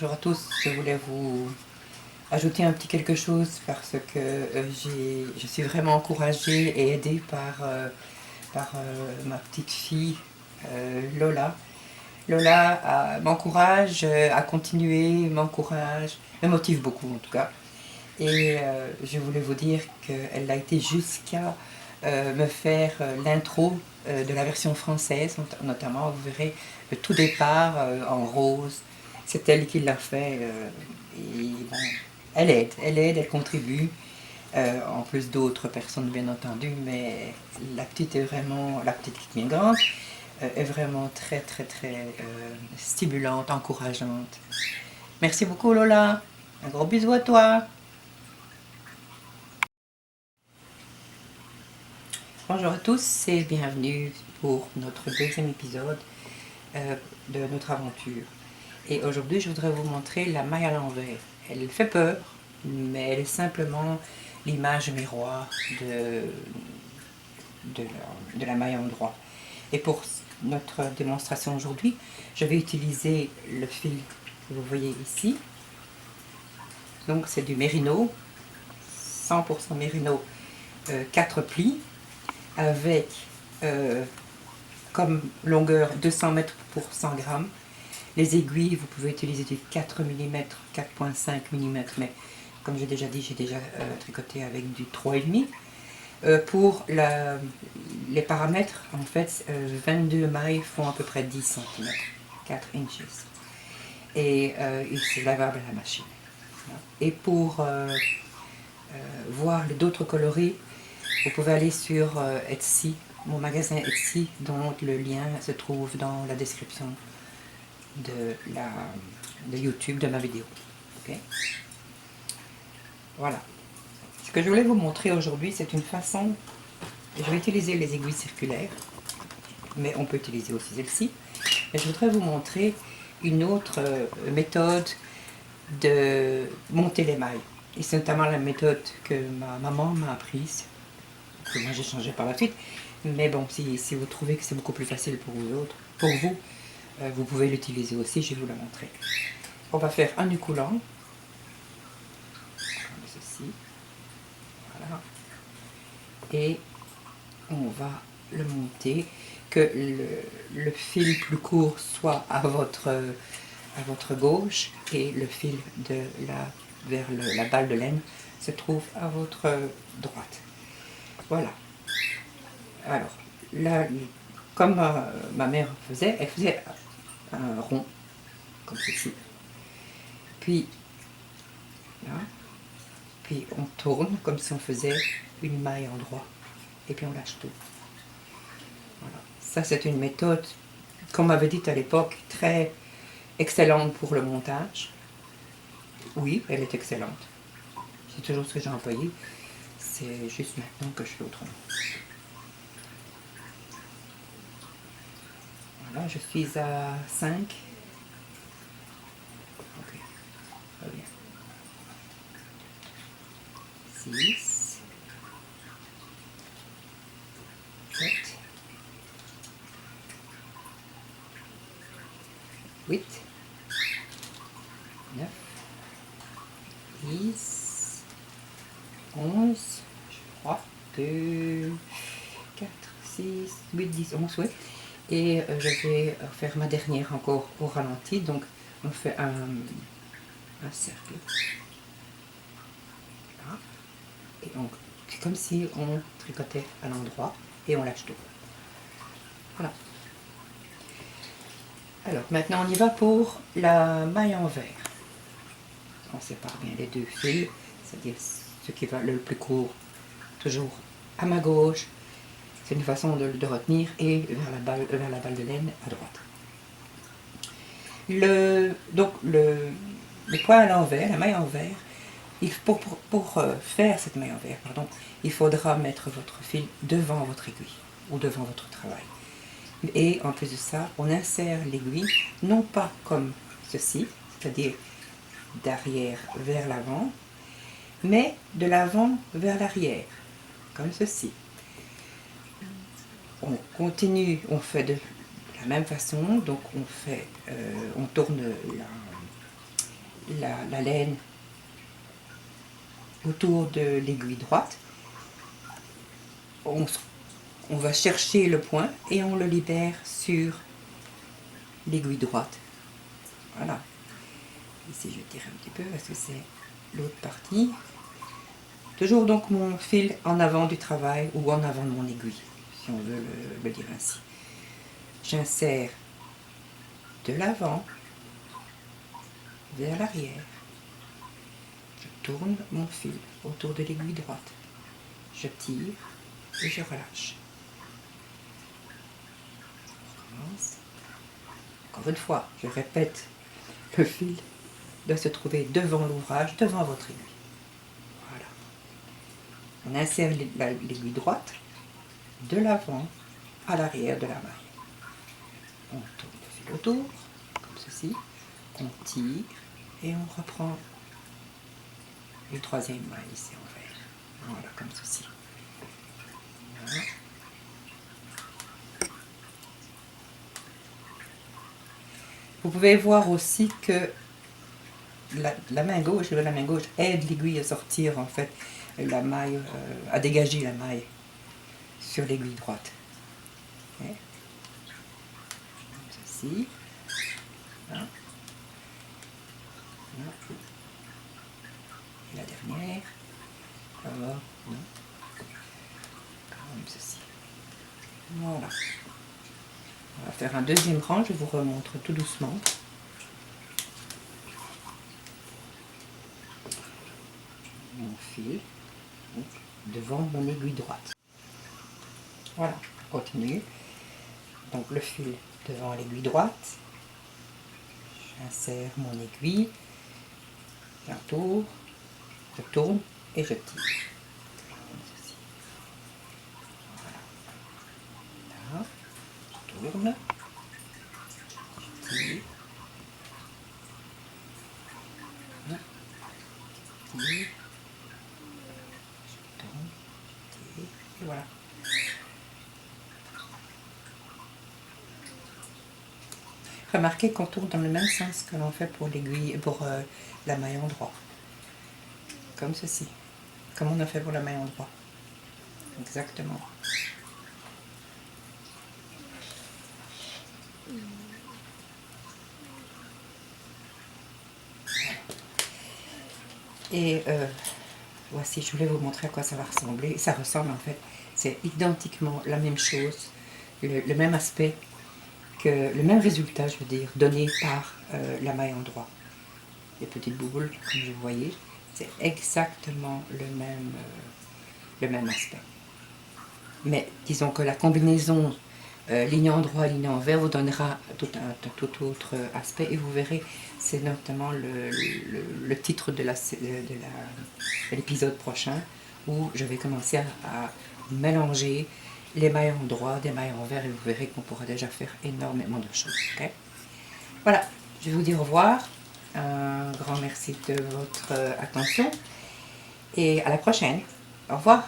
Bonjour à tous, je voulais vous ajouter un petit quelque chose parce que je suis vraiment encouragée et aidée par ma petite fille Lola. Lola m'encourage à continuer, m'encourage, me motive beaucoup en tout cas. Et je voulais vous dire qu'elle a été jusqu'à me faire l'intro de la version française, notamment, vous verrez, le tout départ en rose. C'est elle qui l'a fait. Et bon, elle aide, elle contribue. En plus d'autres personnes, bien entendu, mais la petite est vraiment, la petite qui est grande, est vraiment très, très, très stimulante, encourageante. Merci beaucoup, Lola. Un gros bisou à toi. Bonjour à tous et bienvenue pour notre deuxième épisode de notre aventure. Et aujourd'hui, je voudrais vous montrer la maille à l'envers. Elle fait peur, mais elle est simplement l'image miroir de la maille en droit. Et pour notre démonstration aujourd'hui, je vais utiliser le fil que vous voyez ici. Donc c'est du mérino, 100% mérino, 4 plis, avec comme longueur 200 mètres pour 100 grammes. Les aiguilles, vous pouvez utiliser du 4 mm, 4,5 mm, mais comme j'ai déjà dit, j'ai déjà tricoté avec du 3,5. Pour les paramètres, en fait, 22 mailles font à peu près 10 cm, 4 inches. Et c'est lavable à la machine. Et pour voir d'autres coloris, vous pouvez aller sur Etsy, mon magasin Etsy, dont le lien se trouve dans la description de YouTube de ma vidéo. Okay. Voilà. Ce que je voulais vous montrer aujourd'hui, c'est une façon. Je vais utiliser les aiguilles circulaires, mais on peut utiliser aussi celle-ci. Et je voudrais vous montrer une autre méthode de monter les mailles. Et c'est notamment la méthode que ma maman m'a apprise, que moi j'ai changé par la suite. Mais bon, si vous trouvez que c'est beaucoup plus facile pour vous autres, vous pouvez l'utiliser aussi, je vais vous la montrer. On va faire un nœud coulant, comme ceci, voilà, et on va le monter, que le fil plus court soit à votre gauche et le fil vers la balle de laine se trouve à votre droite. Voilà. Alors, là, comme ma mère faisait, elle faisait un rond, comme ceci. Puis, là, puis on tourne comme si on faisait une maille en droit. Et puis on lâche tout. Voilà. Ça, c'est une méthode, qu'on m'avait dit à l'époque, très excellente pour le montage. Oui, elle est excellente. C'est toujours ce que j'ai employé. C'est juste maintenant que je fais autrement. Voilà, je suis à 5. Ok, très bien. 6. 7. 8. 9. 10. 11. Je crois. 2. 4. 6. 8. 10. 11, oui. Et je vais faire ma dernière encore au ralenti. Donc on fait un cercle. Là. Et donc c'est comme si on tricotait à l'endroit et on lâche tout. Voilà. Alors maintenant on y va pour la maille envers. On sépare bien les deux fils, c'est-à-dire ce qui va le plus court, toujours à ma gauche. C'est une façon de retenir, et vers la balle de laine à droite. Donc le point à l'envers, la maille envers, pour faire cette maille envers, pardon, il faudra mettre votre fil devant votre aiguille ou devant votre travail. Et en plus de ça, on insère l'aiguille, non pas comme ceci, c'est-à-dire d'arrière vers l'avant, mais de l'avant vers l'arrière, comme ceci. On continue, on fait de la même façon, donc on tourne la laine autour de l'aiguille droite. On va chercher le point et on le libère sur l'aiguille droite. Voilà. Ici je tire un petit peu parce que c'est l'autre partie. Toujours donc mon fil en avant du travail ou en avant de mon aiguille, si on veut le dire ainsi. J'insère de l'avant vers l'arrière. Je tourne mon fil autour de l'aiguille droite. Je tire et je relâche. Je recommence. Encore une fois, je répète, le fil doit se trouver devant l'ouvrage, devant votre aiguille. Voilà. On insère l'aiguille droite de l'avant à l'arrière de la maille. On tourne le fil autour, comme ceci. On tire et on reprend une troisième maille ici en vert. Voilà, comme ceci. Voilà. Vous pouvez voir aussi que la main gauche aide l'aiguille à sortir en fait la maille, à dégager la maille sur l'aiguille droite. Okay. Comme ceci. Voilà. Voilà. Et la dernière. Alors, non. Comme ceci. Voilà. On va faire un deuxième rang, je vous remontre tout doucement. Mon fil donc, devant mon aiguille droite. Voilà, on continue. Donc le fil devant l'aiguille droite. J'insère mon aiguille. J'entoure, je tourne et je tire. Comme ceci. Voilà. Là, je tourne. Je tire. Voilà. Je tire. Je tourne. Je tire. Et voilà. Remarquez qu'on tourne dans le même sens que l'on fait pour l'aiguille, pour la maille en droit. Comme ceci. Comme on a fait pour la maille en droit. Exactement. Et voici, je voulais vous montrer à quoi ça va ressembler. Ça ressemble en fait. C'est identiquement la même chose, le même aspect, le même résultat, je veux dire, donné par la maille en droit. Les petites boules, comme vous voyez, c'est exactement le même aspect. Mais disons que la combinaison ligne en droit, ligne en vert vous donnera tout autre aspect et vous verrez, c'est notamment le titre de l'épisode prochain où je vais commencer à mélanger les mailles en droit, des mailles en vert et vous verrez qu'on pourra déjà faire énormément de choses. Okay? Voilà, je vais vous dire au revoir, un grand merci de votre attention et à la prochaine. Au revoir.